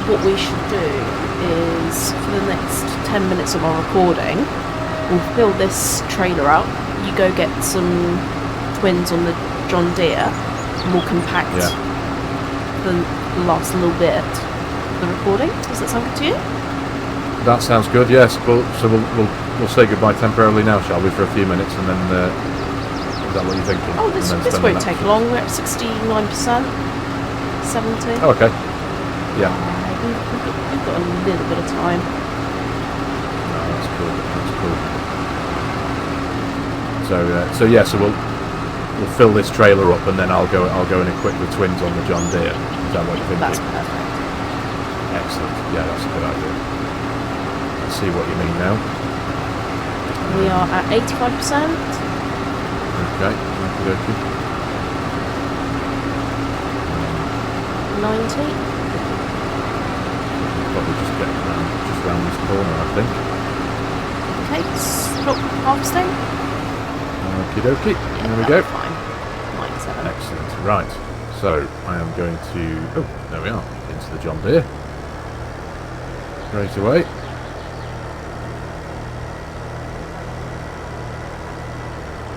What we should do is, for the next 10 minutes of our recording, we'll fill this trailer up. You go get some twins on the John Deere, and we'll compact the last little bit of the recording. Does that sound good to you? That sounds good. Yes. We'll say goodbye temporarily now, shall we, for a few minutes, and then is that what you're thinking? Oh, this won't take long. We're at 69%, 70%. Oh, okay. Yeah. We've got a little bit of time. No, that's cool. So we'll fill this trailer up, and then I'll go and equip the twins on the John Deere. Is that what you're thinking? That's perfect. Excellent. Yeah, that's a good idea. I see what you mean now. We are at 85%. Okay. Okay. 90. Probably just get round this corner, I think. Okay, stop harvesting. Okie dokie. Yeah, there we go. Fine. 97. Excellent. Right. So I am going to. Oh, there we are. Into the John Deere. Straight away.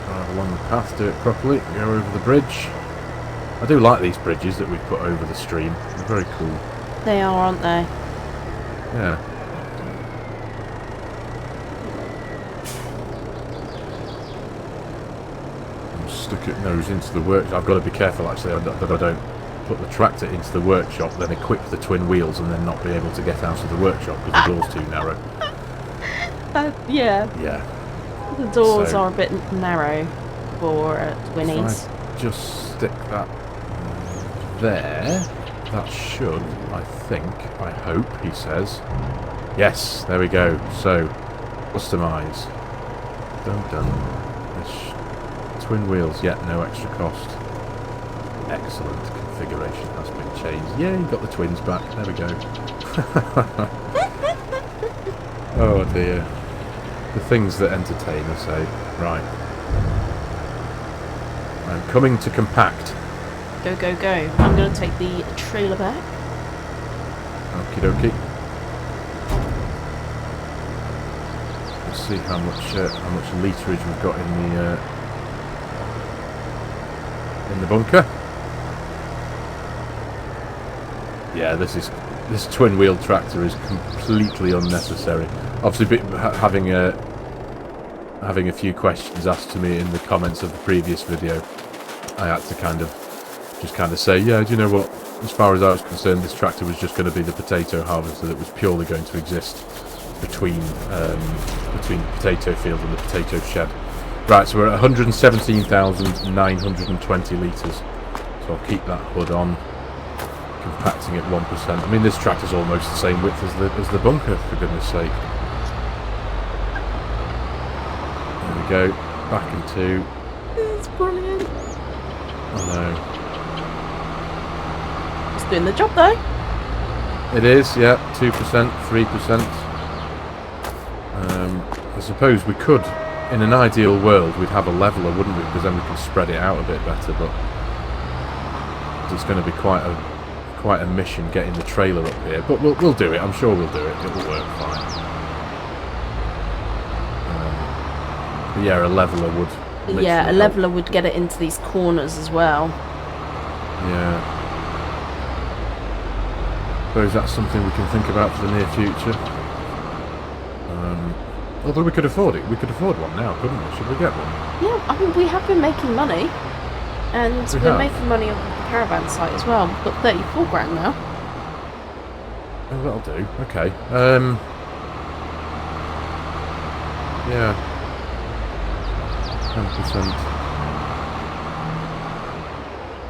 Drive along the path, do it properly. Go over the bridge. I do like these bridges that we've put over the stream. They're very cool. They are, aren't they? Yeah. I'm stuck at nose into the workshop. I've got to be careful actually that I don't put the tractor into the workshop, then equip the twin wheels, and then not be able to get out of the workshop because the door's too narrow. Yeah. Yeah. The doors are a bit narrow for twinnies. If I just stick that there. That should, I think, I hope, he says. Yes, there we go. So, customise. Done. Twin wheels, yet no extra cost. Excellent. configuration has been changed. Yeah, you got the twins back. There we go. Oh dear. The things that entertain us, eh? Right. I'm coming to compact. Go, go, go. I'm going to take the trailer back. Okie dokie. Let's see how much literage we've got in the bunker. Yeah, this twin wheel tractor is completely unnecessary. Obviously, having a few questions asked to me in the comments of the previous video, I had to kind of say, yeah, do you know what? As far as I was concerned, this tractor was just going to be the potato harvester that was purely going to exist between the potato field and the potato shed. Right, so we're at 117,920 litres. So I'll keep that hood on, compacting it 1%. I mean, this tractor's almost the same width as the bunker, for goodness sake. There we go, back into. It's brilliant. Oh no. It's doing the job though. It is, yeah, 2%, 3%. I suppose we could, in an ideal world, we'd have a leveler, wouldn't we? Because then we can spread it out a bit better. But it's going to be quite a mission getting the trailer up here. But we'll do it. I'm sure we'll do it. It will work fine. But yeah, a leveler would. Yeah, a leveler would get it into these corners as well. Yeah. Suppose that's something we can think about for the near future. Although we could afford it. We could afford one now, couldn't we? Should we get one? Yeah, I mean, we have been making money. And we're making money on the caravan site as well. We've got 34 grand now. Oh, that'll do. Okay. Yeah. 10%.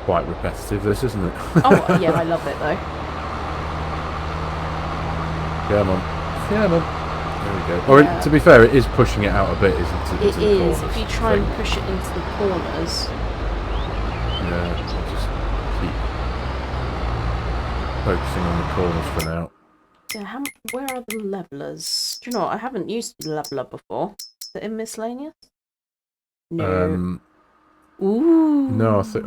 Quite repetitive, this, isn't it? Oh, yeah, I love it, though. Come on. Come on. There we go. Or, to be fair, it is pushing it out a bit, isn't it? It is. If you try and push it into the corners. Yeah, I'll just keep focusing on the corners for now. Yeah, where are the levelers? Do you know what? I haven't used the leveler before. Is it in miscellaneous? No. Ooh. No, I think.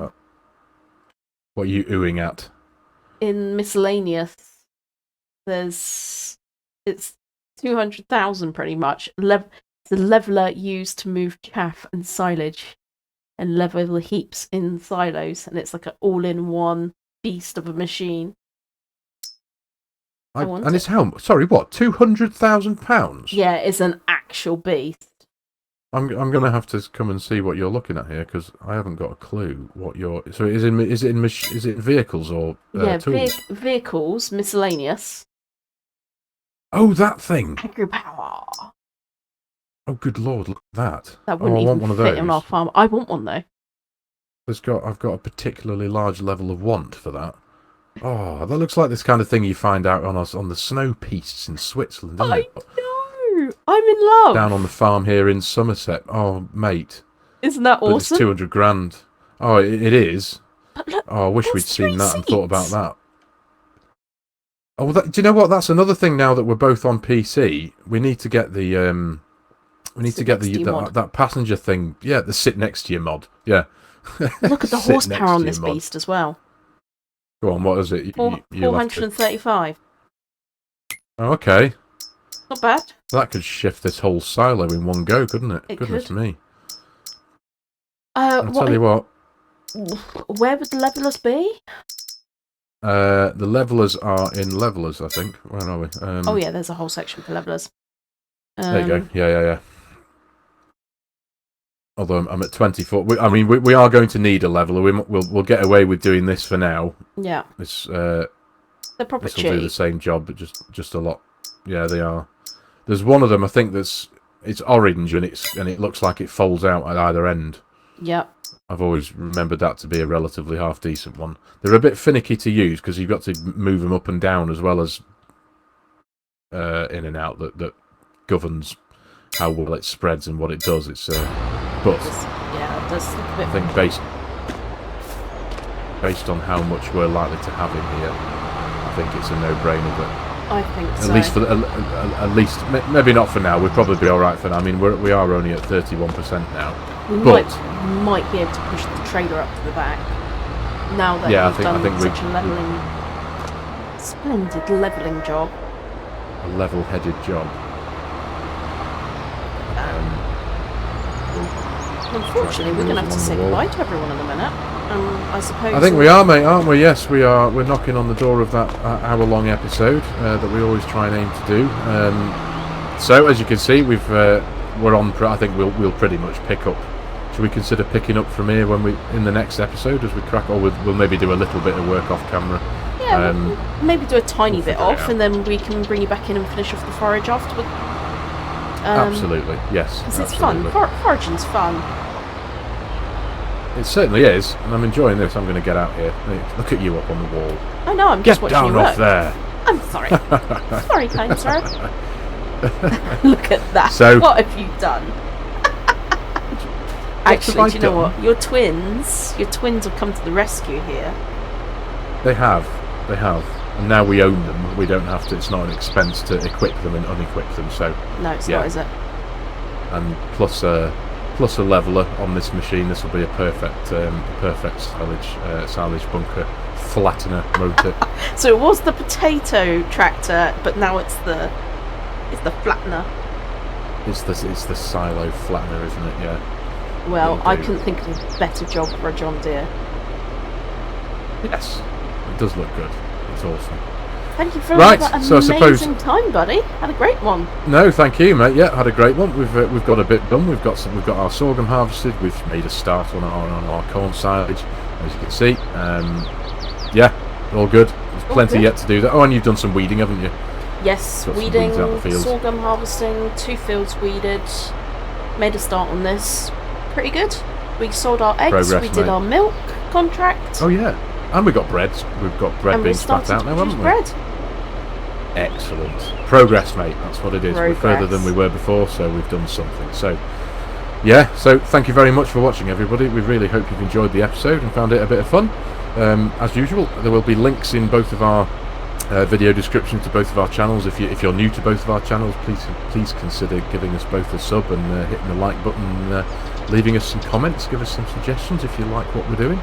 What are you oohing at? In miscellaneous, it's 200,000 pretty much. It's a leveler used to move chaff and silage and level the heaps in silos, and it's like an all-in-one beast of a machine. And it's how? Sorry, what? £200,000? Yeah, it's an actual beast. I'm going to have to come and see what you're looking at here because I haven't got a clue what you're. So is it vehicles or tools? Vehicles, miscellaneous. Oh, that thing! Agri-power. Oh, good lord! Look at that. That wouldn't even fit on our farm. I want one though. I've got a particularly large level of want for that. Oh, that looks like this kind of thing you find out on the snow pistes in Switzerland, doesn't it? I know. I'm in love. Down on the farm here in Somerset. Oh, mate. Isn't that awesome? But it's 200 grand. Oh, it is. But look, oh, I wish we'd seen that and thought about that. Oh, well, do you know what? That's another thing. Now that we're both on PC, we need to get the that passenger thing. Yeah, the sit next to you mod. Yeah. Look at the horsepower on this beast as well. Go on, what is it? 435. Oh, okay. Not bad. That could shift this whole silo in one go, couldn't it? Goodness me. I'll tell you what. Where would the levelers be? The levelers are in levelers, I think. Where are we? Oh yeah, there's a whole section for levelers. There you go. Yeah. Although I'm at 24. We are going to need a leveler. We'll get away with doing this for now. Yeah. They're proper cheap. This will do the same job, but just a lot. Yeah, they are. There's one of them. I think it's orange and it looks like it folds out at either end. Yeah. I've always remembered that to be a relatively half decent one. They're a bit finicky to use because you've got to move them up and down as well as in and out. That governs how well it spreads and what it does. It's it does look a bit. I think based on how much we're likely to have in here, I think it's a no-brainer. But I think so. at least for at least maybe not for now. We'll probably be all right for now. I mean, we are only at 31% now. We but might be able to push the trailer up to the back. Now that yeah, we've done such a splendid levelling job. A level-headed job. Unfortunately, we're going to have to say goodbye to everyone in a minute. I suppose. I think we are, mate, aren't we? Yes, we are. We're knocking on the door of that hour-long episode that we always try and aim to do. So, as you can see, we're on. I think we'll pretty much pick up. Should we consider picking up from here in the next episode as we crack? Or we'll maybe do a little bit of work off camera. Yeah, we'll maybe do a tiny bit off, and then we can bring you back in and finish off the forage afterwards. Absolutely, yes. Because it's fun. Foraging's fun. It certainly is, and I'm enjoying this. I'm going to get out here. Look at you up on the wall. I know, I'm just watching you work. Get down off there. I'm sorry. Sorry, kind sir. Look at that. So, what have you done? Actually, do you know what? Your twins have come to the rescue here. They have. And now we own them. We don't have to. It's not an expense to equip them and unequip them. So no, it's not, is it? And plus a leveler on this machine. This will be a perfect silage bunker flattener motor. So it was the potato tractor, but now it's the flattener. It's the silo flattener, isn't it? Yeah. Well, I couldn't think of a better job for a John Deere. Yes, it does look good. It's awesome. Thank you for that amazing time, buddy. Had a great one. No, thank you, mate. Yeah, had a great one. We've got a bit done. We've got our sorghum harvested. We've made a start on our corn silage, as you can see. Yeah, all good. There's plenty yet to do. Oh, and you've done some weeding, haven't you? Yes, weeding, sorghum harvesting, 2 fields weeded. Made a start on this. Pretty good. We sold our eggs. We did our milk contract. Oh yeah. And we've got bread. We've got bread being spat out now, haven't we? Bread. Excellent. Progress, mate. That's what it is. We're further than we were before, so we've done something. So, yeah. So, thank you very much for watching, everybody. We really hope you've enjoyed the episode and found it a bit of fun. As usual, there will be links in both of our video description to both of our channels. If you're new to both of our channels, please consider giving us both a sub and hitting the like button, and leaving us some comments. Give us some suggestions if you like what we're doing.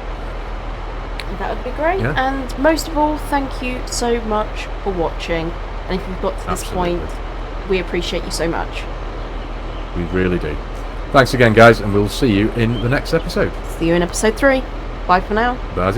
That would be great. Yeah. And most of all, thank you so much for watching. And if you've got to this point, we appreciate you so much. We really do. Thanks again, guys, and we'll see you in the next episode. See you in episode 3. Bye for now. Bye.